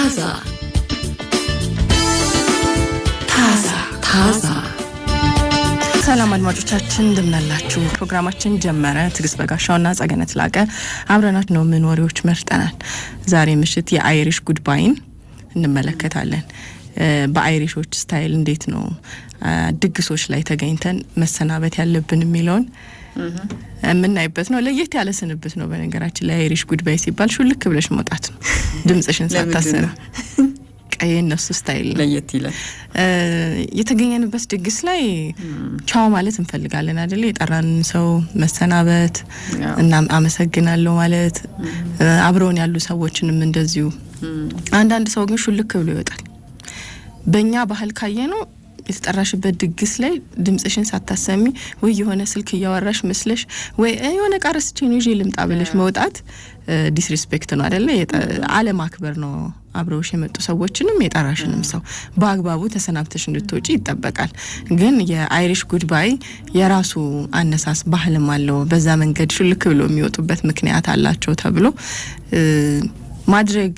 ታዛ ሰላም አድማጮቻችን እንደምናላችሁ ፕሮግራማችን ጀመረ ትግስት በጋሻውና ጸገነት ላቀ አብረናችሁ ነው ምን ወሬዎች መርጠናል ዛሬ ምሽት የአይሪሽ ጉድባይን እንመለከታለን በአይሪሾች ስታይል እንዴት ነው ድግሶች ላይ ተገኝተን መሰናበት ያለብን የሚለውን ምናይበት ነው ለየት ያለ ስንብት ነው በነገራችን ላይ አይሪሽ ጉድባይ ሲባል ሹልክ ብለሽ መውጣት ነው ድምጽሽን ሳታሰና የነሱ ስታይል ለየት ይላል የተገኘንበት ድግስ ላይ ቻው ማለት እንፈልጋለን አይደል የጠራን ሰው መሰናበት እና አመሰግናለሁ ማለት አብረውን ያሉ ሰዎችንም እንደዚሁ አንዳንድ ሰው ግን ሹልክ ብሎ ይወጣል በእኛ ባህል ካየነው የተጠራሽበት ድግስ ላይ ድምጽሽን ሳታሰሚ ወይ የሆነ ስልክ ያወራሽ መስለሽ ወይ የሆነ ቃርስቺን ይዤ ልምጣ ብለሽ መውጣት ዲስሪስፔክት ነው አይደል ዓለም አክበር ነው አብረውሽ የመጡ ሰዎችንም የጠራሽንም ሰው በአግባቡ ተሰናብተሽ እንድትወጪ ይጠበቃል ግን የአይሪሽ ጉድባይ የራሱ አነሳስ ባህልም አለው በዛ መንገድ ሹልክ ብሎ የሚወጡበት ምክንያት አላቸው ተብሎ ማድረግ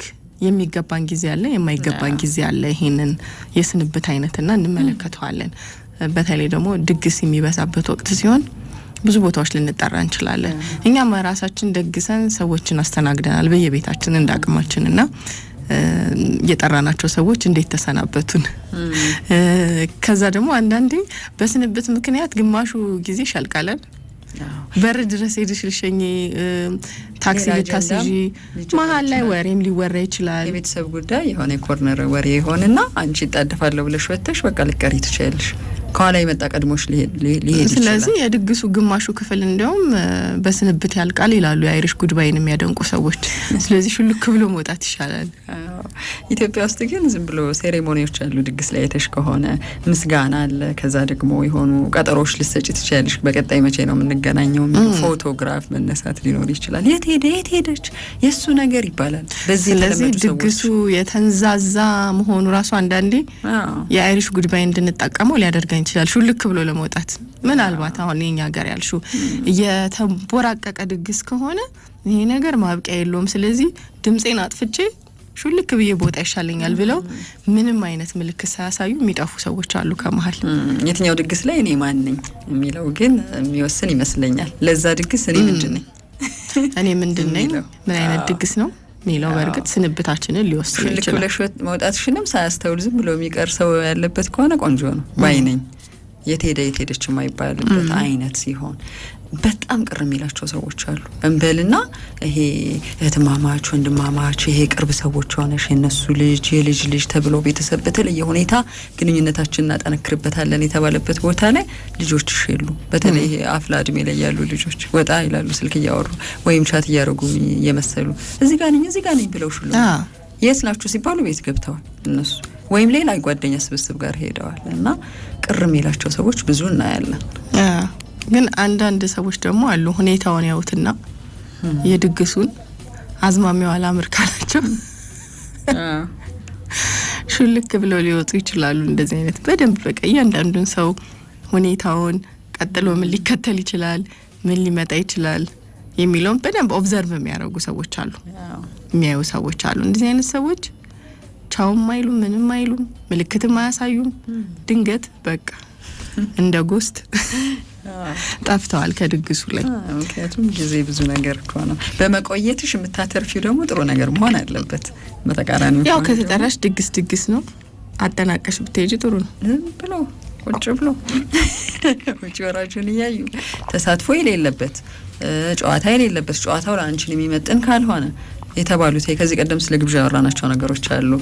የሚገባን ጊዜ አለ የማይገባን ጊዜ አለ ይሄንን የስንብት አይነትና እንመለከተዋለን በተለይ ደግሞ ድግስ የሚበዛበት ወቅት ሲሆን ብዙ ቦታዎች ልንጠራ እንችላለን እኛም ራሳችን ደግሰን ሰዎችን አስተናግደናል በየቤታችን እንዳቅማችንና የጠራናቸው ሰዎች እንዴት ተሰናበቱን ከዛ ደግሞ አንዳንዴ በስንብት ምክንያት ግማሹ ጊዜ ሻልቃለን በር ድረስ ሄድሽ ልሸኝ ታክሲ ልታስጂ መሃል ላይ ወሬም ሊወራ ይችላል የቤተሰብ ጉዳይ የሆነ ኮርነር ወሬ ይሆንና አንቺ ታደፋለሁ ብለሽ ወጥተሽ በቃ ልቀሪ ትችያለሽ ከኋላ ይመጣ ቀድሞሽ ሊሄድ ይችላል ስለዚህ የድግሱ ግማሹ ክፍል እንደውም በስንብት ያልቃል ይላሉ የአይሪሽ ጉድባይን የሚያደንቁ ሰዎች ስለዚህ ሹልክ ብሎ መውጣት ይሻላል ኢትዮጵያ ውስጥ ግን ዝም ብሎ ሴሬሞኒዎች አሉ ድግስ ላይ የተሽ ከሆነ ምስጋና አለ ከዛ ደግሞ የሆኑ ቀጠሮች ልትሰጪ ትችያለሽ በቀጣይ መቼ ነው የምንገናኘው ፎቶግራፍ መነሳት ሊኖር ይችላል የት ሄደች የሱ ነገር ይባላል በዚህ ድግሱ የተንዛዛ መሆኑ ራሱ አንዳንዴ የአይሪሽ ጉድባይ እንድንጠቀመው ሊያደርገን ይችላል ሹልክ ብሎ ለመውጣት ምናልባት አሁን የኛ ሀገር ያልሹ የተቦራቀቀ ድግስ ከሆነ ይሄ ነገር ማብቂያ የለውም ስለዚህ ድምጼን አጥፍቼ ሹልክ ብዬ ቦታ ይሻለኛል ብለው ምንም አይነት ምልክት ሳያሳዩ የሚጣፉ ሰዎች አሉ ከመሃል የትኛው ድግስ ላይ እኔ ማን ነኝ የሚለው ግን የሚወስን ይመስለኛል ለዛ ድግስ እኔ ምንድነኝ ምን አይነት ድግስ ነው ሚለው በርግጥ ስንብታችንን ሊወስን ይችላል ሹልክ መውጣትሽንም ሳያስተውል ዝም ብሎ የሚቀር ሰው ያለበት ከሆነ ቆንጆ ነው ባይ ነኝ የትሄደች የማይባልበት አይነት ሲሆን በጣም ቅር የሚላቸው ሰዎች አሉ እንበልና ይሄ እህትማማች ወንድማማች ይሄ ቅርብ ሰዎች ሆነሽ የነሱ የልጅ ተብሎ ቤተሰብ በተለየ ሁኔታ ግንኙነታችንን እናጠነክርበታለን የተባለበት ቦታ ላይ ልጆችሽ የሉ በተለይ አፍላ እድሜ ላይ ያሉ ልጆች ወጣ ይላሉ ስልክ እያወሩ ወይም ቻት እያደረጉ የመሰሉ እዚህ ጋር ነኝ ብለው ሹሉ የት ናችሁ ሲባሉ ቤት ገብተዋል እነሱ ወይም ሌላ ጓደኛ ስብስብ ጋር ሄደዋል እና ቅር የሚላቸው ሰዎች ብዙ እናያለን ግን አንዳንድ ሰዎች ደግሞ አሉ ሁኔታውን ያውትና የድግሱን አዝማሚያው አላምር ካላቸው ሹልክ ብለው ሊወጡ ይችላሉ እንደዚህ አይነት በደንብ በቃ እያንዳንዱን ሰው ሁኔታውን ቀጥሎ ምን ሊከተል ይችላል ምን ሊመጣ ይችላል የሚለውን በደንብ ኦብዘርቭ የሚያደርጉ ሰዎች አሉ የሚያዩ ሰዎች አሉ እንደዚህ አይነት ሰዎች ቻውም አይሉም ምንም አይሉም ምልክትም አያሳዩም ድንገት በቃ እንደ ጎስት ጠፍተዋል ከድግሱ ላይ ምክንያቱም ጊዜ ብዙ ነገር እኮ ነው በመቆየትሽ የምታተርፊው ደግሞ ጥሩ ነገር መሆን አለበት በተቃራኒው ያው ከተጠራሽ ድግስ ነው አጠናቀሽ ብትሄጂ ጥሩ ነው ብሎ ቁጭ ብሎ ወጪ ወራጁን ያዩ ተሳትፎ የሌለበት ጨዋታ የሌለበት ጨዋታው ለአንቺን የሚመጥን ካልሆነ የተባሉት ከዚህ ቀደም ስለ ግብዣ ያወራናቸው ነገሮች አሉ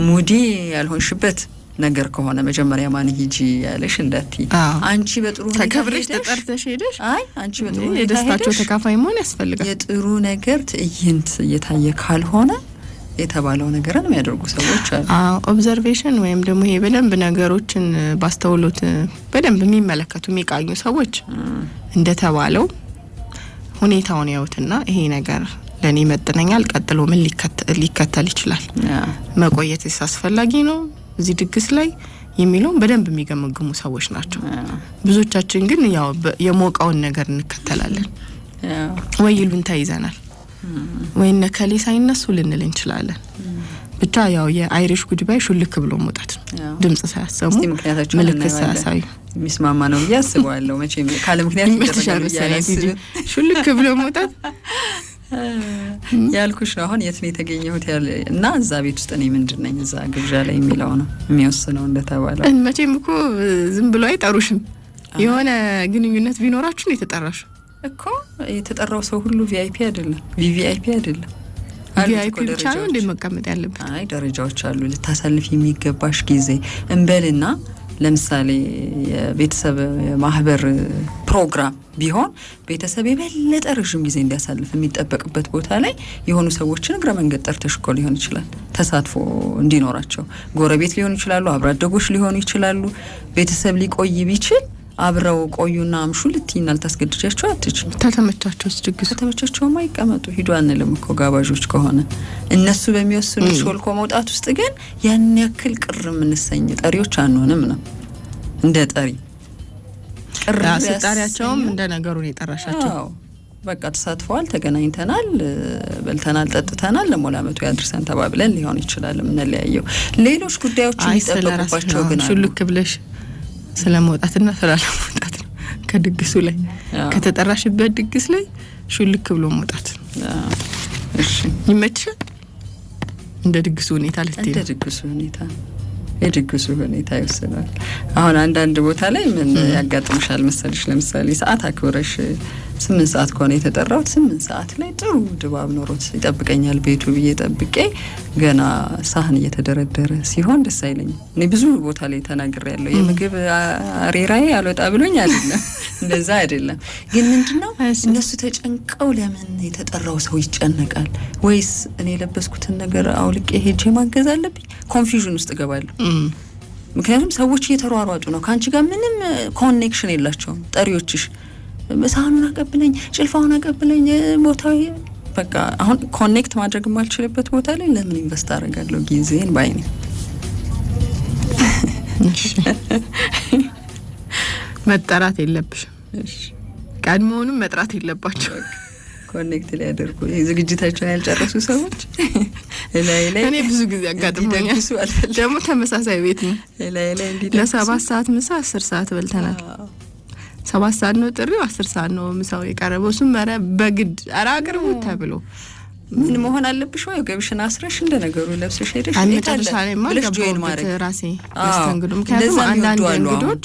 ሙዲ ያልሆንሽበት ነገር ከሆነ መጀመሪያ ማን ሂጂ ያለሽ እንዳቲ አንቺ በጥሩ ተከብረሽ ተጠርተሽ ሄደሽ አንቺ በጥሩ የደስታቸው ተካፋይ መሆን ያስፈልጋል የጥሩ ነገር ትዕይንት እየታየ ካልሆነ የተባለው ነገርን የሚያደርጉ ሰዎች አሉ ኦብዘርቬሽን ወይም ደግሞ ይሄ በደንብ ነገሮችን ባስተውሎት በደንብ የሚመለከቱ የሚቃኙ ሰዎች እንደተባለው ሁኔታውን ያውትና ይሄ ነገር ለኔ መጥነኛል ቀጥሎ ምን ሊከተል ይችላል መቆየት አስፈላጊ ነው እዚህ ድግስ ላይ የሚለው በደንብ የሚገመግሙ ሰዎች ናቸው ብዙዎቻችን ግን ያው የሞቃውን ነገር እንከተላለን ወይ ይሉን ታይዘናል ወይ ነከሌ ሳይነሱ ልንል እንችላለን ብቻ ያው የአይሪሽ ጉድባይ ሹልክ ብሎ መውጣት ድምጽ ሳያሰሙ ምልክት ሳያሳዩ የሚስማማ ነው ያስባለው መቼም ካለ ምክንያት ይደረጋል ሹልክ ብሎ መውጣት ያልኩሽ ነው። አሁን የት ነው የተገኘሁት እና እዛ ቤት ውስጥ እኔ ምንድነኝ እዛ ግብዣ ላይ የሚለው ነው የሚወስነው እንደተባለው። መቼም እኮ ዝም ብሎ አይጠሩሽም። የሆነ ግንኙነት ቢኖራችሁ ነው የተጠራሽው እኮ። የተጠራው ሰው ሁሉ ቪአይፒ አይደለም፣ ቪቪአይፒ አይደለም። ቪአይፒ ብቻ ነው እንደ መቀመጥ ያለበት። አይ ደረጃዎች አሉ። ልታሳልፍ የሚገባሽ ጊዜ እንበልና ለምሳሌ የቤተሰብ ማህበር ፕሮግራም ቢሆን ቤተሰብ የበለጠ ረጅም ጊዜ እንዲያሳልፍ የሚጠበቅበት ቦታ ላይ የሆኑ ሰዎችን እግረ መንገድ ጠርተሽ እኮ ሊሆን ይችላል ተሳትፎ እንዲኖራቸው። ጎረቤት ሊሆኑ ይችላሉ፣ አብራደጎች ሊሆኑ ይችላሉ። ቤተሰብ ሊቆይ ቢችል አብረው ቆዩና አምሹ ልትይና ልታስገድጃቸው አትችል። ተተመቻቸው ድግስ ተተመቻቸውማ ይቀመጡ ሂዱ አንልም እኮ ጋባዦች ከሆነ እነሱ በሚወስኑ ሾልኮ መውጣት ውስጥ ግን ያን ያክል ቅር የምንሰኝ ጠሪዎች አንሆንም ነው። እንደ ጠሪ ቅር ያስጣሪያቸውም እንደ ነገሩን የጠራሻቸው በቃ ተሳትፈዋል፣ ተገናኝተናል፣ በልተናል፣ ጠጥተናል፣ ለሞላመቱ ያድርሰን ተባብለን ሊሆን ይችላል የምንለያየው። ሌሎች ጉዳዮች የሚጠበቁባቸው ግን ሹልክ ብለሽ ስለመውጣትና ስላለመውጣት ነው። ከድግሱ ላይ ከተጠራሽበት ድግስ ላይ ሹልክ ብሎ መውጣት። እሺ ይመችሻል? እንደ ድግሱ ሁኔታ ልትይ እንደ ድግሱ ሁኔታ የድግሱ ሁኔታ ይወስናል። አሁን አንዳንድ ቦታ ላይ ምን ያጋጥምሻል መሰለሽ? ለምሳሌ ሰዓት አክብረሽ 8 ሰዓት ከሆነ የተጠራሁት 8 ሰዓት ላይ ጥሩ ድባብ ኖሮት ይጠብቀኛል ቤቱ ብዬ ጠብቄ ገና ሳህን እየተደረደረ ሲሆን ደስ አይለኝም። እኔ ብዙ ቦታ ላይ ተናግሬያለሁ። የምግብ አሬራዬ አልወጣ ብሎኝ አይደለም፣ እንደዛ አይደለም። ግን ምንድነው እነሱ ተጨንቀው ለምን የተጠራው ሰው ይጨነቃል? ወይስ እኔ የለበስኩትን ነገር አውልቄ ሄጄ ማገዝ አለብኝ? ኮንፊውዥን ውስጥ እገባለሁ። ምክንያቱም ሰዎች እየተሯሯጡ ነው፣ ካንቺ ጋር ምንም ኮኔክሽን የላቸውም ጠሪዎችሽ። ሳህኑን አቀብለኝ፣ ጭልፋውን አቀብለኝ፣ ቦታው በቃ አሁን ኮኔክት ማድረግ የማልችልበት ቦታ ላይ ለምን ኢንቨስት አደርጋለሁ ጊዜን ባይኔ? መጠራት የለብሽም። ቀድሞውንም መጥራት የለባቸው። ኮኔክት ሊያደርጉ ዝግጅታቸውን ያልጨረሱ ሰዎች እኔ ብዙ ጊዜ አጋጥሞኛል። ደግሞ ተመሳሳይ ቤት ነው። ለ7 ሰዓት ምሳ 10 ሰዓት በልተናል። 7 ሰዓት ነው ጥሪው፣ 10 ሰዓት ነው ምሳው የቀረበው። እሱም ኧረ በግድ ኧረ አቅርቡት ተብሎ ምን መሆን አለብሽ? ወይ ገብሽን አስረሽ እንደ ነገሩ ለብሰሽ ሄደሽ መጨረሻ ላይ ማገባውት ራሴ መስተንግዶ። ምክንያቱም አንዳንድ እንግዶች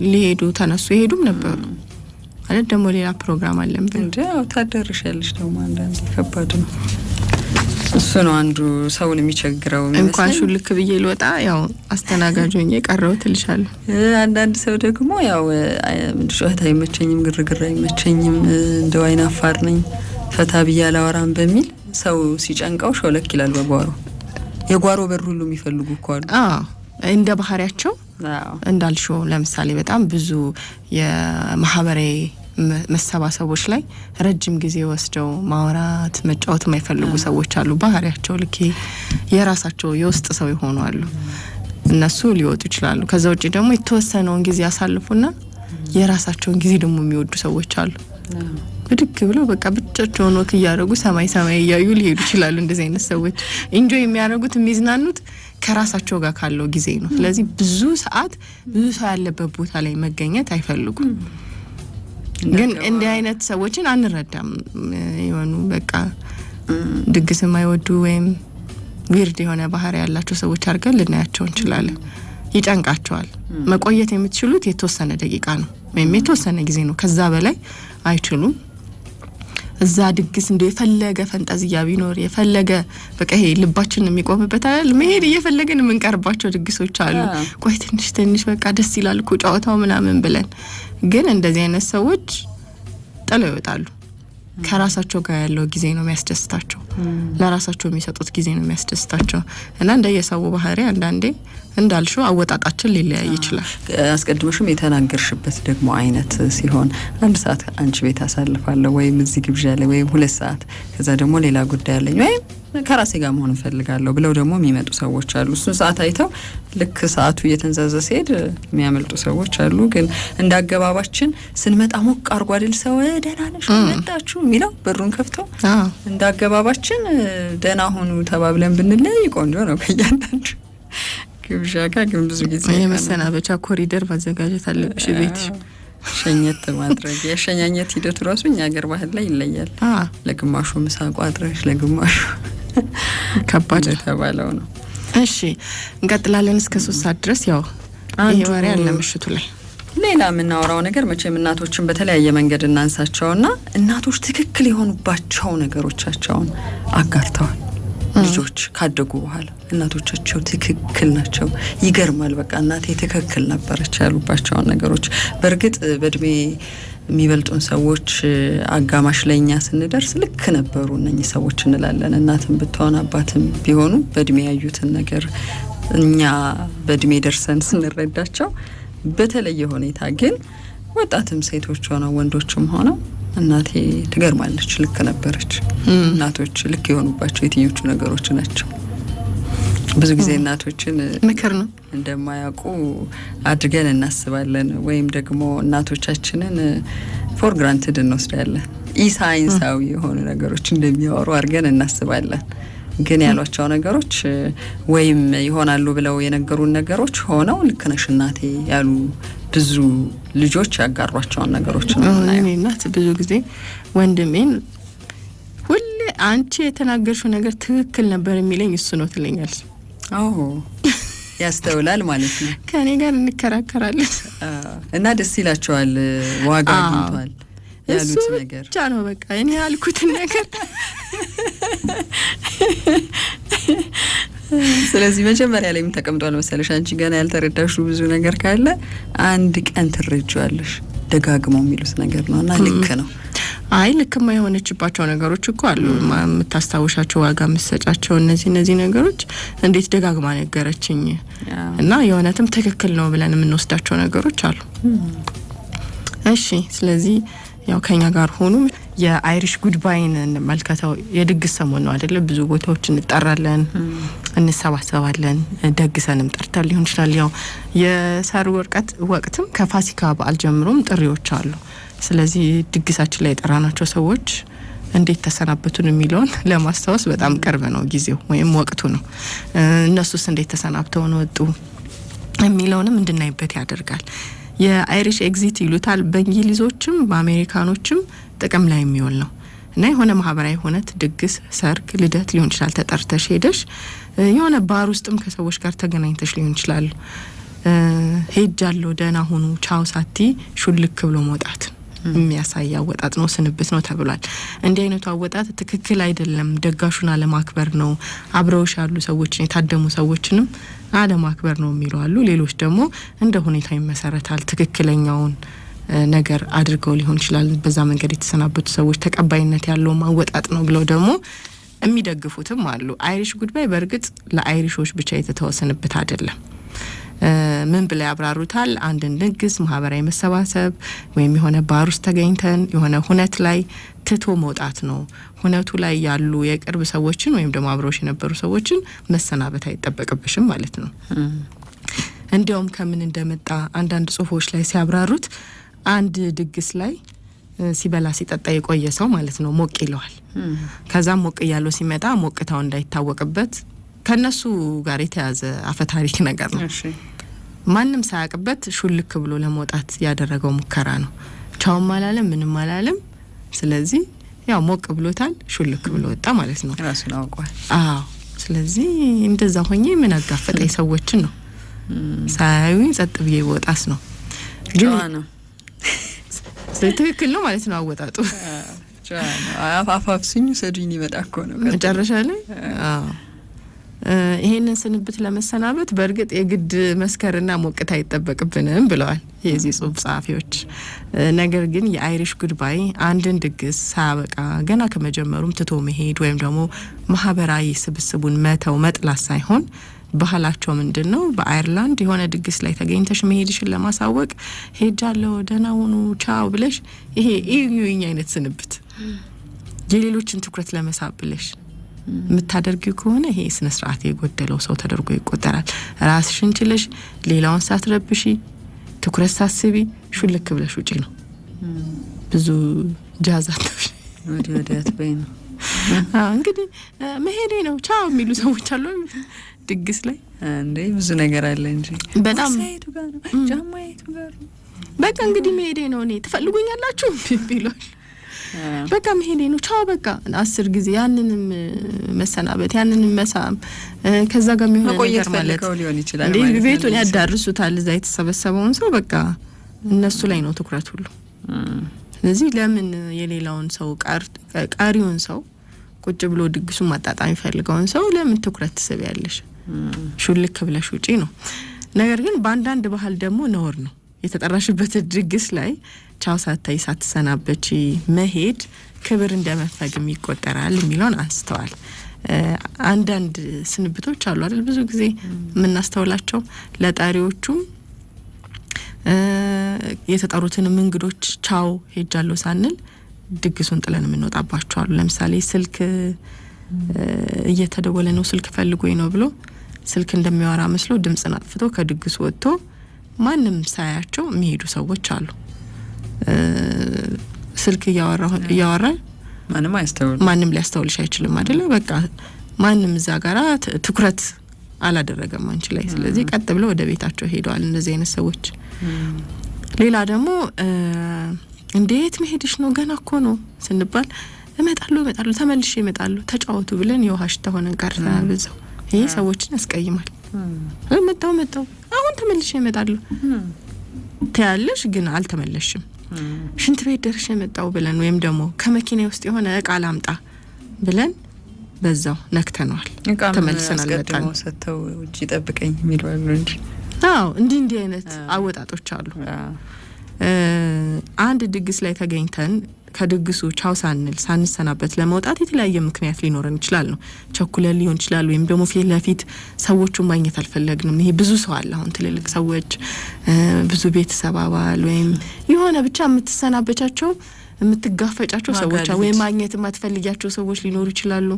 ሊሄዱ ተነሱ ይሄዱም ነበሩ ማለት ደግሞ ሌላ ፕሮግራም አለን ብሎ ታደርሻለሽ። ደግሞ አንዳንድ ከባድ ነው። እሱ ነው አንዱ ሰውን የሚቸግረው። እንኳን ሹልክ ብዬ ልወጣ ያው አስተናጋጆኝ የቀረው ትልሻለሁ። አንዳንድ ሰው ደግሞ ያው ጩኸት አይመቸኝም፣ ግርግር አይመቸኝም፣ እንደው አይን አፋር ነኝ፣ ፈታ ብዬ አላወራም በሚል ሰው ሲጨንቀው ሾለክ ይላል በጓሮ። የጓሮ በር ሁሉ የሚፈልጉ እኮ አሉ። እንደ ባህሪያቸው እንዳልሽው ለምሳሌ በጣም ብዙ የማህበራዊ መሰባሰቦች ላይ ረጅም ጊዜ ወስደው ማውራት መጫወት የማይፈልጉ ሰዎች አሉ። ባህሪያቸው ልክ የራሳቸው የውስጥ ሰው ይሆኑ አሉ። እነሱ ሊወጡ ይችላሉ። ከዛ ውጪ ደግሞ የተወሰነውን ጊዜ ያሳልፉና የራሳቸውን ጊዜ ደግሞ የሚወዱ ሰዎች አሉ። ብድግ ብለው በቃ ብቻቸውን ወክ እያደረጉ ሰማይ እያዩ ሊሄዱ ይችላሉ። እንደዚህ አይነት ሰዎች ኢንጆይ የሚያደርጉት የሚዝናኑት ከራሳቸው ጋር ካለው ጊዜ ነው። ስለዚህ ብዙ ሰዓት ብዙ ሰው ያለበት ቦታ ላይ መገኘት አይፈልጉም። ግን እንዲህ አይነት ሰዎችን አንረዳም። የሆኑ በቃ ድግስ የማይወዱ ወይም ዊርድ የሆነ ባህሪ ያላቸው ሰዎች አድርገን ልናያቸው እንችላለን። ይጨንቃቸዋል። መቆየት የምትችሉት የተወሰነ ደቂቃ ነው ወይም የተወሰነ ጊዜ ነው። ከዛ በላይ አይችሉም። እዛ ድግስ እንደ የፈለገ ፈንጠዝያ ቢኖር የፈለገ በቃ ይሄ ልባችን የሚቆምበት አይደል መሄድ እየፈለገን የምንቀርባቸው ድግሶች አሉ። ቆይ ትንሽ በቃ ደስ ይላል እኮ ጨዋታው ምናምን ብለን፣ ግን እንደዚህ አይነት ሰዎች ጥለው ይወጣሉ። ከራሳቸው ጋር ያለው ጊዜ ነው የሚያስደስታቸው፣ ለራሳቸው የሚሰጡት ጊዜ ነው የሚያስደስታቸው። እና እንደየሰው ባህሪ አንዳንዴ እንዳልሽው አወጣጣችን ሊለያይ ይችላል። አስቀድመሽም የተናገርሽበት ደግሞ አይነት ሲሆን 1 ሰዓት አንቺ ቤት አሳልፋለሁ ወይም እዚህ ግብዣ ላይ ወይም 2 ሰዓት ከዛ ደግሞ ሌላ ጉዳይ አለኝ ወይም ከራሴ ጋር መሆን ፈልጋለሁ ብለው ደግሞ የሚመጡ ሰዎች አሉ። እሱን ሰዓት አይተው ልክ ሰዓቱ እየተንዛዘ ሲሄድ የሚያመልጡ ሰዎች አሉ። ግን እንዳገባባችን ስንመጣ ሞቅ አርጎ አይደል ሰው ደህና ነሽ መጣችሁ የሚለው በሩን ከፍተው እንዳገባባችን ደህና ሆኑ ተባብለን ብንለይ ቆንጆ ነው። ከያንዳንዱ ግብዣ ጋር ግን ብዙ ጊዜ የመሰናበቻ ኮሪደር ማዘጋጀት አለብሽ ቤት ሸኘት ማድረግ የሸኛኘት ሂደቱ ራሱ እኛ ሀገር ባህል ላይ ይለያል። ለግማሹ ምሳ ቋጥረሽ ለግማሹ ከባድ ተባለው ነው። እሺ እንቀጥላለን እስከ 3 ሰዓት ድረስ ያው ይሄ ወሬ ያለ ምሽቱ ላይ ሌላ የምናወራው ነገር መቼም እናቶችን በተለያየ መንገድ እናንሳቸውና እናቶች ትክክል የሆኑባቸው ነገሮቻቸውን አጋርተዋል። ልጆች ካደጉ በኋላ እናቶቻቸው ትክክል ናቸው፣ ይገርማል፣ በቃ እናቴ ትክክል ነበረች ያሉባቸውን ነገሮች። በእርግጥ በእድሜ የሚበልጡን ሰዎች አጋማሽ ለኛ ስንደርስ ልክ ነበሩ እነኚህ ሰዎች እንላለን። እናትም ብትሆን አባትም ቢሆኑ በእድሜ ያዩትን ነገር እኛ በእድሜ ደርሰን ስንረዳቸው በተለየ ሁኔታ ግን ወጣትም ሴቶች ሆነው ወንዶችም ሆነው እናቴ ትገርማለች፣ ልክ ነበረች። እናቶች ልክ የሆኑባቸው የትኞቹ ነገሮች ናቸው? ብዙ ጊዜ እናቶችን ምክር ነው እንደማያውቁ አድርገን እናስባለን፣ ወይም ደግሞ እናቶቻችንን ፎር ግራንትድ እንወስዳለን። ኢሳይንሳዊ የሆኑ ነገሮች እንደሚያወሩ አድርገን እናስባለን። ግን ያሏቸው ነገሮች ወይም ይሆናሉ ብለው የነገሩን ነገሮች ሆነው ልክ ነሽ እናቴ ያሉ ብዙ ልጆች ያጋሯቸውን ነገሮች ነው። እኔ እናት ብዙ ጊዜ ወንድሜን ሁሌ አንቺ የተናገርሽው ነገር ትክክል ነበር የሚለኝ እሱ ነው ትለኛለች። አዎ ያስተውላል ማለት ነው። ከኔ ጋር እንከራከራለን እና ደስ ይላቸዋል። ዋጋ አግኝቷል ያሉት ነገር ብቻ ነው በቃ እኔ ያልኩትን ነገር። ስለዚህ መጀመሪያ ላይ ምን ተቀምጧል መሰለሽ፣ አንቺ ገና ያልተረዳሽው ብዙ ነገር ካለ አንድ ቀን ትረጃለሽ። ደጋግመው የሚሉት ነገር ነውና ልክ ነው። አይ ልክማ የሆነችባቸው ነገሮች እኮ አሉ የምታስታውሻቸው፣ ዋጋ የምትሰጫቸው እነዚህ ነገሮች እንዴት ደጋግማ ነገረችኝ እና የሆነትም ትክክል ነው ብለን የምንወስዳቸው ነገሮች አሉ። እሺ ስለዚህ ያው ከኛ ጋር ሆኑ። የአይሪሽ ጉድባይን እንመልከተው። የድግስ ሰሞን ነው አይደለ? ብዙ ቦታዎች እንጠራለን፣ እንሰባሰባለን፣ ደግሰንም ጠርተን ሊሆን ይችላል። ያው የሰርግ ወቅትም ከፋሲካ በዓል ጀምሮም ጥሪዎች አሉ። ስለዚህ ድግሳችን ላይ የጠራናቸው ሰዎች እንዴት ተሰናበቱን የሚለውን ለማስታወስ በጣም ቅርብ ነው ጊዜው ወይም ወቅቱ ነው። እነሱስ እንዴት ተሰናብተው ነው ወጡ የሚለውንም እንድናይበት ያደርጋል። የአይሪሽ ኤግዚት ይሉታል በእንግሊዞችም በአሜሪካኖችም ጥቅም ላይ የሚውል ነው እና የሆነ ማህበራዊ ሆነት ድግስ፣ ሰርግ፣ ልደት ሊሆን ይችላል። ተጠርተሽ ሄደሽ የሆነ ባር ውስጥም ከሰዎች ጋር ተገናኝተሽ ሊሆን ይችላል። ሄጃለሁ ደህና ሁኑ ቻው ሳቲ ሹልክ ብሎ መውጣት የሚያሳይ አወጣጥ ነው፣ ስንብት ነው ተብሏል። እንዲህ አይነቱ አወጣጥ ትክክል አይደለም፣ ደጋሹን አለማክበር ነው፣ አብረውሽ ያሉ ሰዎችን የታደሙ ሰዎችንም አለማክበር ነው የሚሉ አሉ። ሌሎች ደግሞ እንደ ሁኔታ ይመሰረታል፣ ትክክለኛውን ነገር አድርገው ሊሆን ይችላል። በዛ መንገድ የተሰናበቱ ሰዎች ተቀባይነት ያለው ማወጣጥ ነው ብለው ደግሞ የሚደግፉትም አሉ። አይሪሽ ጉድባይ በእርግጥ ለአይሪሾች ብቻ የተተወሰነበት አይደለም። ምን ብለው ያብራሩታል? አንድን ድግስ ማህበራዊ መሰባሰብ ወይም የሆነ ባር ውስጥ ተገኝተን የሆነ ሁነት ላይ ትቶ መውጣት ነው። ሁነቱ ላይ ያሉ የቅርብ ሰዎችን ወይም ደግሞ አብረውሽ የነበሩ ሰዎችን መሰናበት አይጠበቅብሽም ማለት ነው። እንዲያውም ከምን እንደመጣ አንዳንድ ጽሁፎች ላይ ሲያብራሩት አንድ ድግስ ላይ ሲበላ ሲጠጣ የቆየ ሰው ማለት ነው ሞቅ ይለዋል። ከዛም ሞቅ እያለው ሲመጣ ሞቅታው እንዳይታወቅበት ከነሱ ጋር የተያዘ አፈታሪክ ነገር ነው። ማንም ሳያውቅበት ሹልክ ብሎ ለመውጣት ያደረገው ሙከራ ነው። ቻውም አላለም ምንም አላለም። ስለዚህ ያው ሞቅ ብሎታል፣ ሹልክ ብሎ ወጣ ማለት ነው። ራሱን አውቋል። አዎ። ስለዚህ እንደዛ ሆኜ ምን አጋፈጠኝ ሰዎችን ነው ሳያዩኝ ጸጥ ብዬ ወጣስ ነው። ጨዋ ነው። ትክክል ነው ማለት ነው አወጣጡ። ጨዋ ነው። አፋፍስኝ ሰዱኝ ይመጣ እኮ ነው መጨረሻ ላይ። አዎ። ይሄንን ስንብት ለመሰናበት በእርግጥ የግድ መስከርና ሞቅታ አይጠበቅብንም ብለዋል የዚህ ጽሁፍ ጸሐፊዎች። ነገር ግን የአይሪሽ ጉድባይ አንድን ድግስ ሳያበቃ ገና ከመጀመሩም ትቶ መሄድ ወይም ደግሞ ማህበራዊ ስብስቡን መተው መጥላት ሳይሆን ባህላቸው ምንድነው? በአይርላንድ የሆነ ድግስ ላይ ተገኝተሽ መሄድሽን ለማሳወቅ ሄጃለሁ ደህና ሁኑ ቻው ብለሽ ይሄ ኢዩኝ አይነት ስንብት የሌሎችን ትኩረት ለመሳብ ብለሽ የምታደርጊው ከሆነ ይሄ ስነ ስርዓት የጎደለው ሰው ተደርጎ ይቆጠራል። ራስሽን ችለሽ ሌላውን ሳትረብሺ ትኩረት ሳትስቢ ሹልክ ብለሽ ውጪ ነው። ብዙ ጃዛት ወዲያት በይ ነው እንግዲህ መሄዴ ነው ቻው የሚሉ ሰዎች አሉ ድግስ ላይ እንዴ ብዙ ነገር አለ እንጂ በጣም ሳይቱ ጋር ነው ጃማይቱ ጋር በቃ እንግዲህ መሄዴ ነው እኔ ትፈልጉኛላችሁ ቢሎሽ በቃ መሄዴ ነው ቻው በቃ 10 ጊዜ ያንንም መሰናበት ያንንም መሳም ከዛ ጋር የሚሆን ነገር ማለት ሊሆን ይችላል እንዴ ቤቱን ያዳርሱታል እዛ የተሰበሰበውን ሰው በቃ እነሱ ላይ ነው ትኩረት ሁሉ ስለዚህ ለምን የሌላውን ሰው ቃሪውን ሰው ቁጭ ብሎ ድግሱን ማጣጣም ይፈልጋውን ሰው ለምን ትኩረት ትስቢያለሽ ሹልክ ብለሽ ውጪ ነው ነገር ግን በአንዳንድ ባህል ደግሞ ነውር ነው የተጠራሽበት ድግስ ላይ ቻው ሳታይ ሳትሰናበቺ መሄድ ክብር እንደመፈግም ይቆጠራል የሚለውን አንስተዋል አንዳንድ ስንብቶች አሉ አይደል ብዙ ጊዜ የምናስተውላቸው ለጣሪዎቹ የተጠሩትን እንግዶች ቻው ሄጃለሁ ሳንል ድግሱን ጥለን የምንወጣባቸው አሉ ለምሳሌ ስልክ እየተደወለ ነው ስልክ ፈልጎኝ ነው ብሎ ስልክ እንደሚያወራ መስሎ ድምጽን አጥፍቶ ከድግሱ ወጥቶ ማንም ሳያቸው የሚሄዱ ሰዎች አሉ ስልክ እያወራ ማንም ሊያስተውልሽ አይችልም አይደለ በቃ ማንም እዛ ጋራ ትኩረት አላደረገም አንቺ ላይ ስለዚህ ቀጥ ብለው ወደ ቤታቸው ሄደዋል እነዚህ አይነት ሰዎች ሌላ ደግሞ እንዴት መሄድሽ ነው ገና እኮ ነው ስንባል እመጣለሁ ተመልሼ እመጣለሁ ተጫወቱ ብለን የውሃሽ ተሆነን ቀርተናል በዛው ይሄ ሰዎችን ያስቀይማል መጣው አሁን ተመልሼ እመጣለሁ ታያለሽ ግን አልተመለሽም ሽንት ቤት ደርሼ መጣው ብለን ወይም ደግሞ ከመኪና ውስጥ የሆነ እቃ ላምጣ ብለን በዛው ነክተናል ተመልሰናል መጣን ሰተው ውጪ ጠብቀኝ የሚሏሉ እንጂ እንዲህ አይነት አወጣጦች አሉ አንድ ድግስ ላይ ተገኝተን ከድግሱ ቻው ሳንል ሳንሰናበት ለመውጣት የተለያየ ምክንያት ሊኖረን ይችላል ነው ቸኩለን ሊሆን ይችላል ወይም ደግሞ ፊት ለፊት ሰዎቹን ማግኘት አልፈለግንም ይሄ ብዙ ሰው አለ አሁን ትልልቅ ሰዎች ብዙ ቤተሰብ አባል ወይም የሆነ ብቻ የምትሰናበቻቸው የምትጋፈጫቸው ሰዎች ወይም ማግኘት የማትፈልጊያቸው ሰዎች ሊኖሩ ይችላሉ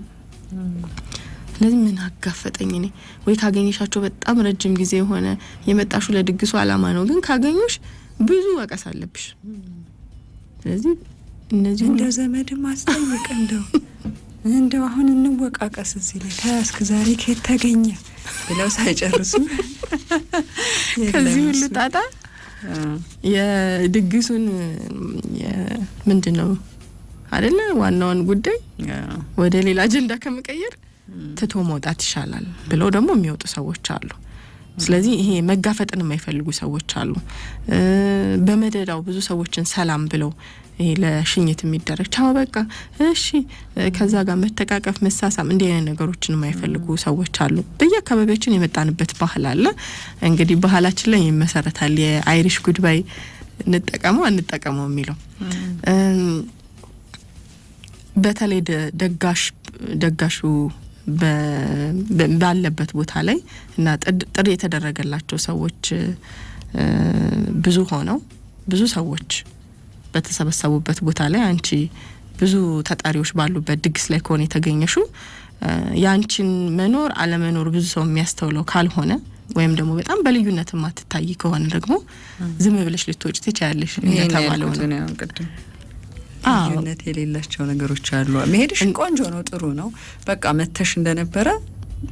ስለዚህ ምን አጋፈጠኝ እኔ ወይ ካገኘሻቸው በጣም ረጅም ጊዜ የሆነ የመጣሹ ለድግሱ አላማ ነው ግን ካገኙሽ ብዙ ወቀስ አለብሽ ስለዚህ እነዚህ እንደ ዘመድ ማስጠየቅ እንደው አሁን እንወቃቀስ እዚህ ላይ ታስክ ዛሬ ከየት ተገኘ ብለው ሳይጨርሱ ከዚህ ሁሉ ጣጣ የድግሱን ምንድነው አይደለ ዋናውን ጉዳይ ወደ ሌላ አጀንዳ ከመቀየር ትቶ መውጣት ይሻላል ብለው ደግሞ የሚወጡ ሰዎች አሉ ስለዚህ ይሄ መጋፈጥን የማይፈልጉ ሰዎች አሉ በመደዳው ብዙ ሰዎችን ሰላም ብለው ይሄ ለሽኝት የሚደረግ ቻው በቃ እሺ ከዛ ጋር መተቃቀፍ መሳሳም እንዲህ አይነት ነገሮችን የማይፈልጉ ሰዎች አሉ በየአካባቢያችን የመጣንበት ባህል አለ እንግዲህ ባህላችን ላይ ይመሰረታል የአይሪሽ ጉድባይ እንጠቀመው የሚለው በተለይ ደጋሹ ባለበት ቦታ ላይ እና ጥሪ የተደረገላቸው ሰዎች ብዙ ሆነው ብዙ ሰዎች በተሰበሰቡበት ቦታ ላይ አንቺ ብዙ ተጣሪዎች ባሉበት ድግስ ላይ ከሆነ የተገኘሹ ያንቺን መኖር አለመኖር ብዙ ሰው የሚያስተውለው ካልሆነ ወይም ደግሞ በጣም በልዩነት ማትታይ ከሆነ ደግሞ ዝም ብለሽ ልትወጪ ትችያለሽ እንደተባለው ነው ልዩነት የሌላቸው ነገሮች አሉ መሄድሽ ቆንጆ ነው ጥሩ ነው በቃ መተሽ እንደነበረ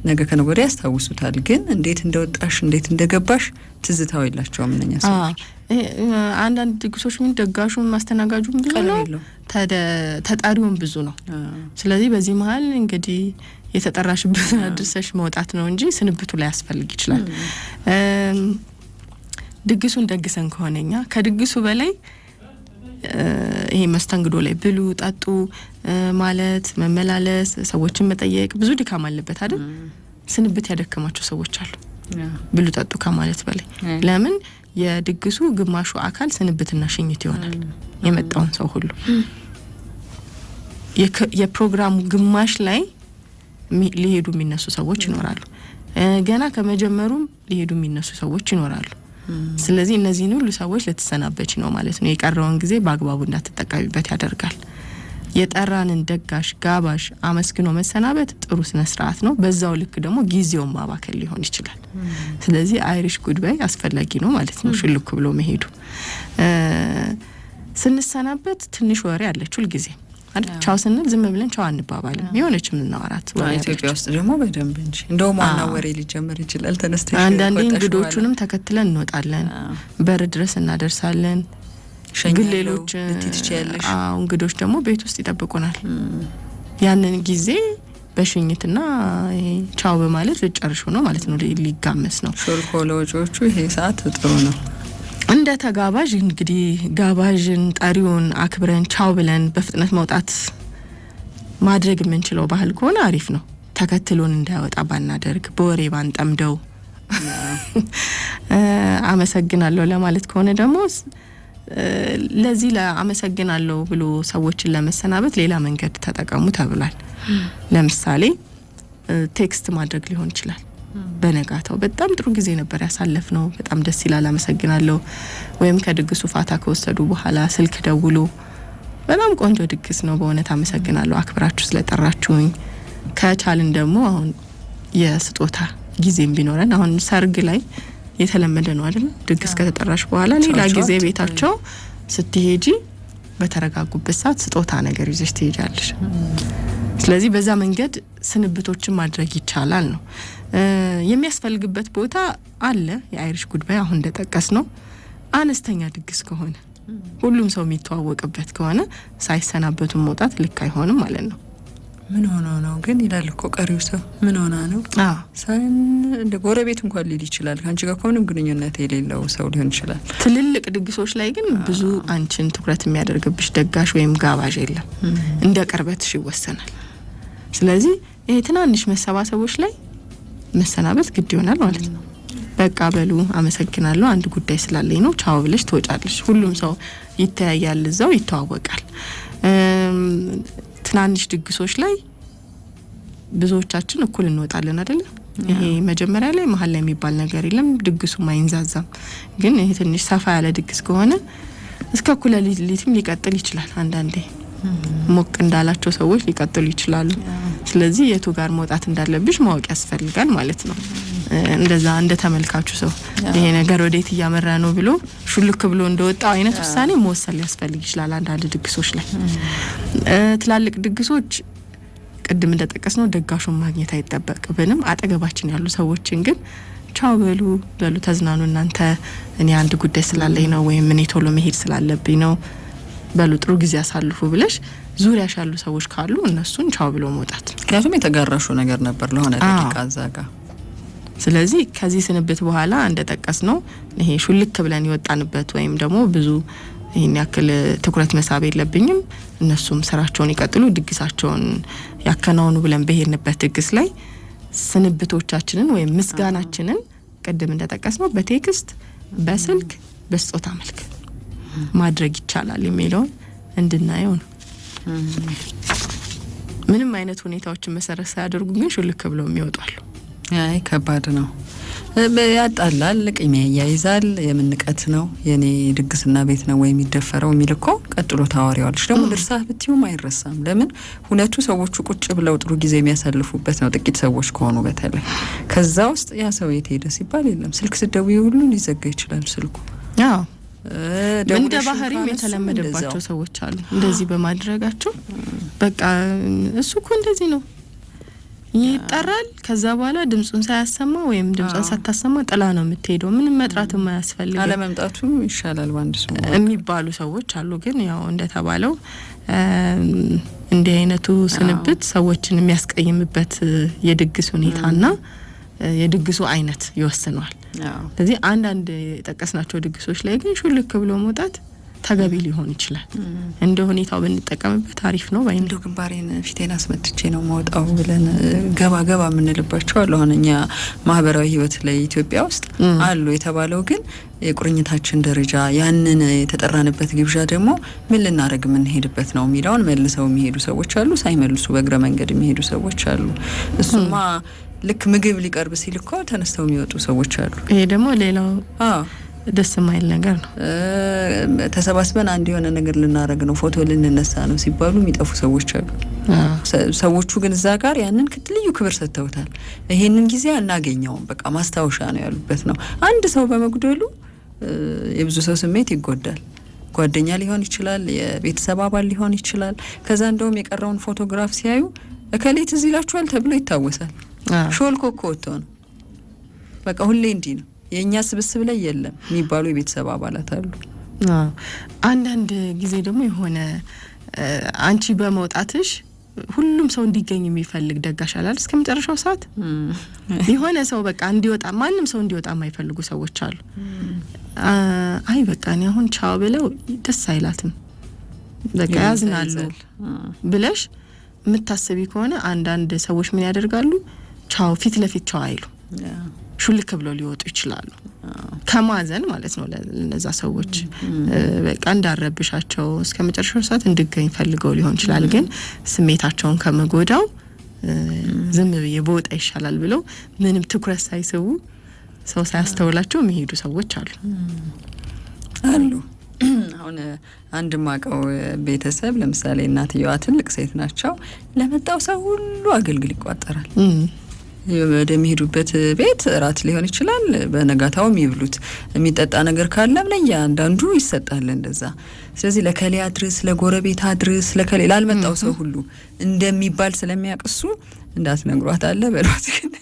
ነገ ከነገ ወዲያ ያስታውሱታል ግን እንዴት እንደወጣሽ እንዴት እንደገባሽ ትዝታው የላቸውም እነኛ ሰዎች አንዳንድ ድግሶች ምን ደጋሹም ማስተናጋጁም ብዙ ነው ተጣሪውም ብዙ ነው ስለዚህ በዚህ መሃል እንግዲህ የተጠራሽበት አድርሰሽ መውጣት ነው እንጂ ስንብቱ ላይ ያስፈልግ ይችላል ድግሱን ደግሰን ከሆነኛ ከድግሱ በላይ ይሄ መስተንግዶ ላይ ብሉ ጣጡ ማለት መመላለስ ሰዎችን መጠየቅ ብዙ ድካም አለበት አይደል ስንብት ያደከማቸው ሰዎች አሉ ብሉ ጣጡ ከማለት በላይ ለምን የድግሱ ግማሹ አካል ስንብትና ሽኝት ይሆናል የመጣውን ሰው ሁሉ የፕሮግራሙ ግማሽ ላይ ሊሄዱ የሚነሱ ሰዎች ይኖራሉ ገና ከመጀመሩም ሊሄዱ የሚነሱ ሰዎች ይኖራሉ ስለዚህ እነዚህን ሁሉ ሰዎች ለተሰናበች ነው ማለት ነው የቀረውን ጊዜ በአግባቡ እንዳትጠቀሚበት ያደርጋል የጠራንን ደጋሽ ጋባዥ አመስግኖ መሰናበት ጥሩ ስነ ስርዓት ነው። በዛው ልክ ደግሞ ጊዜውን ማባከል ሊሆን ይችላል። ስለዚህ አይሪሽ ጉድባይ አስፈላጊ ነው ማለት ነው። ሽልክ ብሎ መሄዱ ስንሰናበት ትንሽ ወሬ አለች ሁሉ ጊዜ አይደል? ቻው ስንል ዝም ብለን ቻው አንባባልም። የሆነች ምን እናወራት ወሬ ኢትዮጵያ ውስጥ ደግሞ በደንብ እንጂ እንደውም ዋና ወሬ ሊጀምር ይችላል። ተነስተሽ አንዳንዴ እንግዶቹንም ተከትለን እንወጣለን፣ በር ድረስ እናደርሳለን። ግን ሌሎች እንግዶች ደግሞ ቤት ውስጥ ይጠብቁናል። ያንን ጊዜ በሽኝትና ቻው በማለት ልጨርሹ ነው ማለት ነው። ሊጋመስ ነው ሾልኮ ለወጪዎቹ ይሄ ሰዓት ጥሩ ነው። እንደ ተጋባዥ እንግዲህ ጋባዥን ጠሪውን አክብረን ቻው ብለን በፍጥነት መውጣት ማድረግ የምንችለው ባህል ከሆነ አሪፍ ነው። ተከትሎን እንዳይወጣ ባናደርግ፣ በወሬ ባንጠምደው። አመሰግናለሁ ለማለት ከሆነ ደግሞ ለዚህ ለአመሰግናለሁ ብሎ ሰዎችን ለመሰናበት ሌላ መንገድ ተጠቀሙ ተብሏል። ለምሳሌ ቴክስት ማድረግ ሊሆን ይችላል። በነጋታው በጣም ጥሩ ጊዜ ነበር ያሳለፍነው፣ በጣም ደስ ይላል፣ አመሰግናለሁ። ወይም ከድግሱ ፋታ ከወሰዱ በኋላ ስልክ ደውሎ በጣም ቆንጆ ድግስ ነው፣ በእውነት አመሰግናለሁ አክብራችሁ ስለጠራችሁኝ። ከቻልን ደግሞ አሁን የስጦታ ጊዜም ቢኖረን፣ አሁን ሰርግ ላይ የተለመደ ነው አይደል? ድግስ ከተጠራሽ በኋላ ሌላ ጊዜ ቤታቸው ስትሄጂ በተረጋጉበት ሰዓት ስጦታ ነገር ይዘሽ ትሄጃለሽ። ስለዚህ በዛ መንገድ ስንብቶችን ማድረግ ይቻላል ነው። የሚያስፈልግበት ቦታ አለ። የአይሪሽ ጉድባይ አሁን እንደጠቀስ ነው አነስተኛ ድግስ ከሆነ ሁሉም ሰው የሚተዋወቅበት ከሆነ ሳይሰናበቱን መውጣት ልክ አይሆንም ማለት ነው። ምን ሆኖ ነው ግን ይላል እኮ ቀሪው ሰው ምን ሆና ነው? ሳይን እንደ ጎረቤት እንኳን ሊል ይችላል። ካንቺ ጋር ምንም ግንኙነት የሌለው ሰው ሊሆን ይችላል። ትልልቅ ድግሶች ላይ ግን ብዙ አንቺን ትኩረት የሚያደርግብሽ ደጋሽ ወይም ጋባዥ የለም። እንደ ቅርበትሽ ይወሰናል። ስለዚህ ይሄ ትናንሽ መሰባሰቦች ላይ መሰናበት ግድ ይሆናል ማለት ነው። በቃ በሉ አመሰግናለሁ፣ አንድ ጉዳይ ስላለኝ ነው፣ ቻው ብለሽ ትወጫለሽ። ሁሉም ሰው ይተያያል፣ እዛው ይተዋወቃል። ትናንሽ ድግሶች ላይ ብዙዎቻችን እኩል እንወጣለን አይደል? ይሄ መጀመሪያ ላይ መሀል ላይ የሚባል ነገር የለም፣ ድግሱም አይንዛዛም። ግን ይሄ ትንሽ ሰፋ ያለ ድግስ ከሆነ እስከ እኩለ ሌሊትም ሊቀጥል ይችላል። አንዳንዴ ሞቅ እንዳላቸው ሰዎች ሊቀጥሉ ይችላሉ። ስለዚህ የቱ ጋር መውጣት እንዳለብሽ ማወቅ ያስፈልጋል ማለት ነው። እንደዛ እንደ ተመልካቹ ሰው ይሄ ነገር ወዴት እያመራ ነው ብሎ ሹልክ ብሎ እንደወጣው አይነት ውሳኔ መወሰን ሊያስፈልግ ይችላል አንዳንድ ድግሶች ላይ። ትላልቅ ድግሶች ቅድም እንደጠቀስነው ደጋሹን ማግኘት አይጠበቅብንም። አጠገባችን ያሉ ሰዎችን ግን ቻው በሉ ተዝናኑ እናንተ፣ እኔ አንድ ጉዳይ ስላለኝ ነው ወይም እኔ ቶሎ መሄድ ስላለብኝ ነው፣ በሉ ጥሩ ጊዜ ያሳልፉ ብለሽ ዙሪያሽ ያሉ ሰዎች ካሉ እነሱን ቻው ብሎ መውጣት። ምክንያቱም የተጋራሹ ነገር ነበር ለሆነ ደቂቃ ዛጋ። ስለዚህ ከዚህ ስንብት በኋላ እንደጠቀስነው ይሄ ሹልክ ብለን ይወጣንበት ወይም ደግሞ ብዙ ይሄን ያክል ትኩረት መሳብ የለብኝም፣ እነሱም ስራቸውን ይቀጥሉ፣ ድግሳቸውን ያከናውኑ ብለን በሄድንበት ድግስ ላይ ስንብቶቻችንን ወይም ምስጋናችንን ቅድም እንደጠቀስነው በቴክስት፣ በስልክ፣ በስጦታ መልክ ማድረግ ይቻላል የሚለውን እንድናየው ነው። ምንም አይነት ሁኔታዎችን መሰረት ሳያደርጉ ግን ሹልክ ብለው የሚወጣሉ። አይ ከባድ ነው፣ ያጣላል፣ ቅሜ ያይዛል። የምንቀት ነው የኔ ድግስና ቤት ነው ወይ የሚደፈረው የሚልኮ ቀጥሎ ታዋሪዋለሽ። ደግሞ ድርሳህ ብትዩም አይረሳም። ለምን ሁለቱ ሰዎቹ ቁጭ ብለው ጥሩ ጊዜ የሚያሳልፉበት ነው። ጥቂት ሰዎች ከሆኑ በተለይ ከዛ ውስጥ ያ ሰው የት ሄደ ሲባል የለም። ስልክ ስደውይ ሁሉ ሊዘጋ ይችላል ስልኩ። እንደ ባህሪም የተለመደባቸው ሰዎች አሉ እንደዚህ በማድረጋቸው። በቃ እሱ እኮ እንደዚህ ነው ይጠራል። ከዛ በኋላ ድምጹን ሳያሰማ ወይም ድምጹን ሳታሰማ ጥላ ነው የምትሄደው። ምንም መጥራት የማያስፈልግ አለመምጣቱ ይሻላል ባንድ ሰው የሚባሉ ሰዎች አሉ። ግን ያው እንደተባለው እንዲህ አይነቱ ስንብት ሰዎችን የሚያስቀይምበት የድግስ ሁኔታና የድግሱ አይነት ይወስነዋል። ስለዚህ አንዳንድ የጠቀስናቸው ድግሶች ላይ ግን ሹልክ ብሎ መውጣት ተገቢ ሊሆን ይችላል። እንደ ሁኔታው ብንጠቀምበት አሪፍ ነው ባይ እንደው ግንባሬን ፊቴን አስመትቼ ነው መውጣው ብለን ገባ የምንልባቸው አሉ። አሁን እኛ ማህበራዊ ህይወት ላይ ኢትዮጵያ ውስጥ አሉ የተባለው ግን የቁርኝታችን ደረጃ ያንን የተጠራንበት ግብዣ ደግሞ ምን ልናረግ የምንሄድበት ነው የሚለውን መልሰው የሚሄዱ ሰዎች አሉ፣ ሳይመልሱ በእግረ መንገድ የሚሄዱ ሰዎች አሉ። እሱማ ልክ ምግብ ሊቀርብ ሲል እኮ ተነስተው የሚወጡ ሰዎች አሉ። ይሄ ደግሞ ሌላው ደስ የማይል ነገር ነው። ተሰባስበን አንድ የሆነ ነገር ልናረግ ነው፣ ፎቶ ልንነሳ ነው ሲባሉ የሚጠፉ ሰዎች አሉ። ሰዎቹ ግን እዛ ጋር ያንን ልዩ ክብር ሰጥተውታል። ይሄንን ጊዜ አናገኘውም፣ በቃ ማስታወሻ ነው ያሉበት ነው። አንድ ሰው በመጉደሉ የብዙ ሰው ስሜት ይጎዳል። ጓደኛ ሊሆን ይችላል፣ የቤተሰብ አባል ሊሆን ይችላል። ከዛ እንደውም የቀረውን ፎቶግራፍ ሲያዩ እከሌ ትዝ ይላችኋል ተብሎ ይታወሳል። ሾልኮ እኮ ወጥቶ ነው። በቃ ሁሌ እንዲህ ነው። የእኛ ስብስብ ላይ የለም የሚባሉ የቤተሰብ አባላት አሉ። አንዳንድ ጊዜ ደግሞ የሆነ አንቺ በመውጣትሽ ሁሉም ሰው እንዲገኝ የሚፈልግ ደጋሽ አላል እስከ መጨረሻው ሰዓት የሆነ ሰው በቃ እንዲወጣ ማንም ሰው እንዲወጣ የማይፈልጉ ሰዎች አሉ። አይ በቃ እኔ አሁን ቻው ብለው ደስ አይላትም በቃ ያዝናሉ ብለሽ የምታስቢ ከሆነ አንዳንድ ሰዎች ምን ያደርጋሉ? ቻው ፊት ለፊት ቻው አይሉ ሹልክ ብለው ሊወጡ ይችላሉ። ከማዘን ማለት ነው ለነዛ ሰዎች በቃ እንዳረብሻቸው እስከ መጨረሻው ሰዓት እንድገኝ ፈልገው ሊሆን ይችላል። ግን ስሜታቸውን ከመጎዳው ዝም ብዬ በወጣ ይሻላል ብለው ምንም ትኩረት ሳይስቡ ሰው ሳያስተውላቸው የሚሄዱ ሰዎች አሉ። አሁን አንድ ማቀው ቤተሰብ ለምሳሌ እናትየዋ ትልቅ ሴት ናቸው። ለመጣው ሰው ሁሉ አገልግል ይቋጠራል። ወደሚሄዱበት ቤት እራት ሊሆን ይችላል፣ በነጋታውም ይብሉት የሚጠጣ ነገር ካለም ለእያንዳንዱ ይሰጣል እንደዛ። ስለዚህ ለከሌ አድርስ፣ ለጎረቤት አድርስ፣ ለከሌ ላልመጣው ሰው ሁሉ እንደሚባል ስለሚያቅሱ እንዳትነግሯት አለ በሏት ግን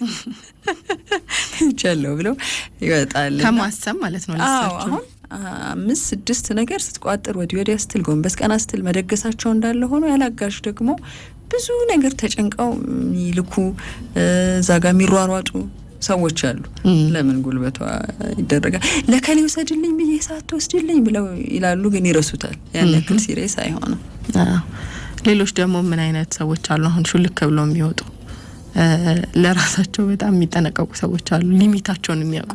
ይቻለው ብለው ይወጣል። ከማሰብ ማለት ነው ለሳቸው አሁን 5-6 ነገር ስትቋጥር ወዲያ ስትል ጎንበስ ቀና ስትል መደገሳቸው እንዳለ ሆኖ ያላጋሽ ደግሞ ብዙ ነገር ተጨንቀው ይልኩ ዛጋ የሚሯሯጡ ሰዎች አሉ። ለምን ጉልበቷ ይደረጋል ለከሌ ወሰድልኝ ብዬ ሳትወስድልኝ ብለው ይላሉ፣ ግን ይረሱታል። ያን ያክል ሲሪየስ አይሆንም። ሌሎች ደግሞ ምን አይነት ሰዎች አሉ? አሁን ሹልክ ብለው የሚወጡ ለራሳቸው በጣም የሚጠነቀቁ ሰዎች አሉ። ሊሚታቸውን የሚያውቁ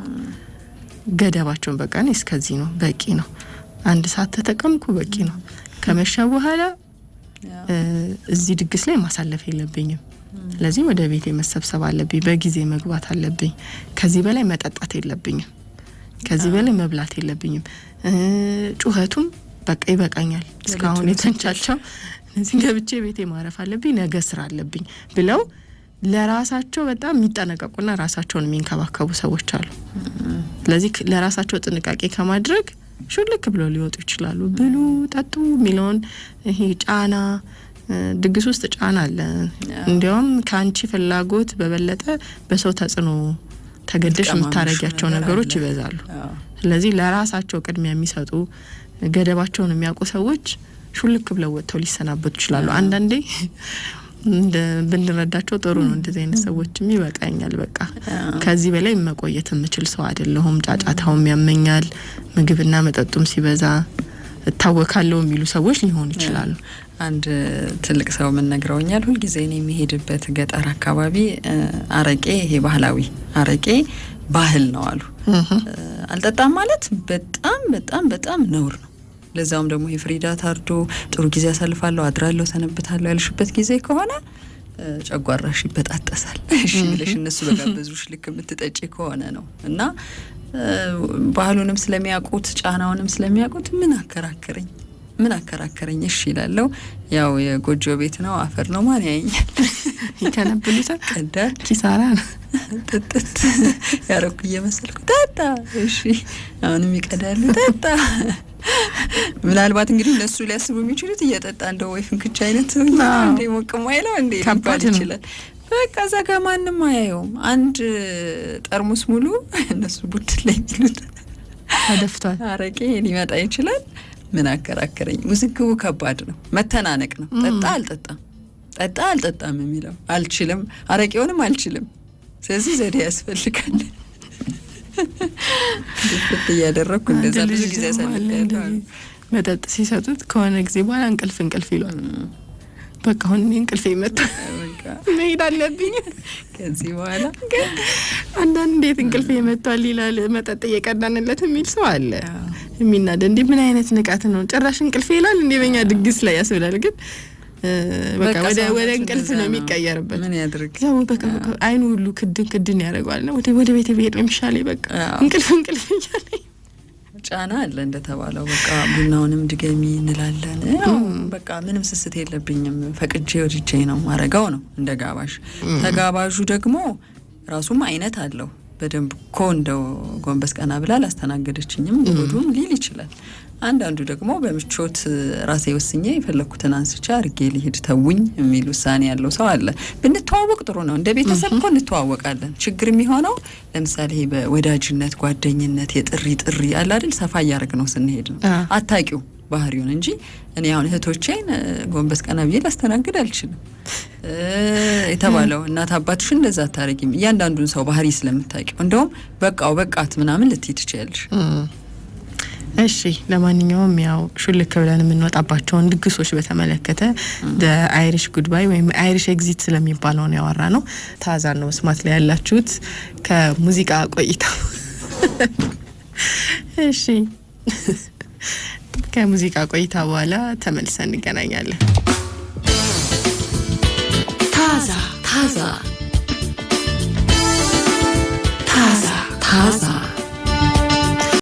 ገደባቸውን በቃ ነው እስከዚህ ነው በቂ ነው፣ 1 ሰዓት ተጠቀምኩ በቂ ነው፣ ከመሸ በኋላ እዚህ ድግስ ላይ ማሳለፍ የለብኝም፣ ስለዚህ ወደ ቤቴ መሰብሰብ አለብኝ፣ በጊዜ መግባት አለብኝ፣ ከዚህ በላይ መጠጣት የለብኝም፣ ከዚህ በላይ መብላት የለብኝም፣ ጩኸቱም በቃ ይበቃኛል፣ እስካሁን የተንቻቸው እዚህ ገብቼ ቤቴ ማረፍ አለብኝ፣ ነገ ስራ አለብኝ ብለው ለራሳቸው በጣም የሚጠነቀቁና ራሳቸውን የሚንከባከቡ ሰዎች አሉ። ስለዚህ ለራሳቸው ጥንቃቄ ከማድረግ ሹልክ ብለው ሊወጡ ይችላሉ። ብሉ ጠጡ የሚለውን ይሄ ጫና ድግስ ውስጥ ጫና አለ። እንዲያውም ከአንቺ ፍላጎት በበለጠ በሰው ተጽዕኖ ተገደሽ የምታረጊያቸው ነገሮች ይበዛሉ። ስለዚህ ለራሳቸው ቅድሚያ የሚሰጡ ገደባቸውን የሚያውቁ ሰዎች ሹልክ ብለው ወጥተው ሊሰናበቱ ይችላሉ። አንዳንዴ ብንረዳቸው ጥሩ ነው። እንደዚህ አይነት ሰዎችም ይበቃኛል፣ በቃ ከዚህ በላይ መቆየት የምችል ሰው አይደለሁም፣ ጫጫታውም ያመኛል፣ ምግብና መጠጡም ሲበዛ እታወካለሁ የሚሉ ሰዎች ሊሆኑ ይችላሉ። አንድ ትልቅ ሰው ምን ነግረውኛል፣ ሁልጊዜ እኔ የሚሄድበት ገጠር አካባቢ አረቄ፣ ይሄ ባህላዊ አረቄ ባህል ነው አሉ። አልጠጣም ማለት በጣም በጣም በጣም ነውር ነው። ለዛውም ደግሞ የፍሪዳ ታርዶ ጥሩ ጊዜ ያሳልፋለሁ፣ አድራለሁ፣ ሰነብታለሁ ያልሽበት ጊዜ ከሆነ ጨጓራሽ ይበጣጠሳል። እሺ ብለሽ እነሱ በጋበዙሽ ልክ የምትጠጪ ከሆነ ነው። እና ባህሉንም ስለሚያውቁት ጫናውንም ስለሚያውቁት ምን አከራከረኝ እሺ ይላለው። ያው የጎጆ ቤት ነው፣ አፈር ነው፣ ማን ያየኛል? ይከነብሉታል። ቀዳ ኪሳራ ነው። ጥጥት ያረኩ እየመሰልኩ ጠጣ። እሺ አሁንም ይቀዳሉ፣ ጠጣ። ምናልባት እንግዲህ እነሱ ሊያስቡ የሚችሉት እየጠጣ እንደው ወይ ፍንክች አይነት እንደ ሞቅም አይለው እንደ ሊባል ይችላል። በቃ ዘጋ ማንም አያየውም። አንድ ጠርሙስ ሙሉ እነሱ ቡድን ላይ የሚሉት ተደፍቷል አረቄ ሊመጣ ይችላል። ምን አከራከረኝ። ውዝግቡ ከባድ ነው፣ መተናነቅ ነው። ጠጣ አልጠጣም የሚለው አልችልም፣ አረቄውንም አልችልም። ስለዚህ ዘዴ ያስፈልጋል። ድፍት እያደረግኩ እንደዛ ብዙ ጊዜ ያሳልፋለሁ። መጠጥ ሲሰጡት ከሆነ ጊዜ በኋላ እንቅልፍ ይሏል። በቃ አሁን እኔ እንቅልፌ መጣ መሄድ አለብኝ ከዚህ በኋላ። አንዳንድ እንዴት እንቅልፌ መጥቷል ይላል መጠጥ እየቀዳንለት የሚል ሰው አለ። የሚናደ እንዴ ምን አይነት ንቃት ነው? ጭራሽ እንቅልፌ ይላል እንዴ በእኛ ድግስ ላይ ያስብላል። ግን በቃ ወደ እንቅልፍ ነው የሚቀየርበት። ምን ያድርግ? ያው በቃ አይኑ ሁሉ ክድን ያደርገዋል። ነው ወደ ቤት ብሄድ ነው የሚሻለኝ። በቃ እንቅልፍ እያለኝ ጫና አለ እንደተባለው በቃ ቡናውንም ድገሚ እንላለን። በቃ ምንም ስስት የለብኝም ፈቅጄ ወድጄ ነው ማረጋው ነው እንደ ጋባዥ። ተጋባዡ ደግሞ ራሱም አይነት አለው በደንብ እኮ እንደው ጎንበስ ቀና ብላ አላስተናገደችኝም ወዱም ሊል ይችላል። አንዳንዱ ደግሞ በምቾት ራሴ ወስኜ የፈለኩትን አንስቻ አርጌ ሊሄድ ተውኝ የሚል ውሳኔ ያለው ሰው አለ። ብንተዋወቅ ጥሩ ነው። እንደ ቤተሰብ እኮ እንተዋወቃለን። ችግር የሚሆነው ለምሳሌ በወዳጅነት ጓደኝነት የጥሪ አለ አይደል? ሰፋ እያደረግ ነው ስንሄድ ነው አታቂው ባህሪውን እንጂ እኔ አሁን እህቶቼን ጎንበስ ቀና ብዬ ላስተናግድ አልችልም የተባለው እናት አባትሽ እንደዛ አታረጊም እያንዳንዱን ሰው ባህሪ ስለምታውቂው እንደውም በቃት ምናምን ልትይ ትችያለሽ። እሺ ለማንኛውም ያው ሹልክ ብለን የምንወጣባቸውን ድግሶች በተመለከተ አይሪሽ ጉድባይ ወይም አይሪሽ ኤግዚት ስለሚባለው ነው ያወራነው። ታዛን ነው መስማት ላይ ያላችሁት ከሙዚቃ ቆይታ። እሺ ከሙዚቃ ቆይታ በኋላ ተመልሰን እንገናኛለን። ታዛ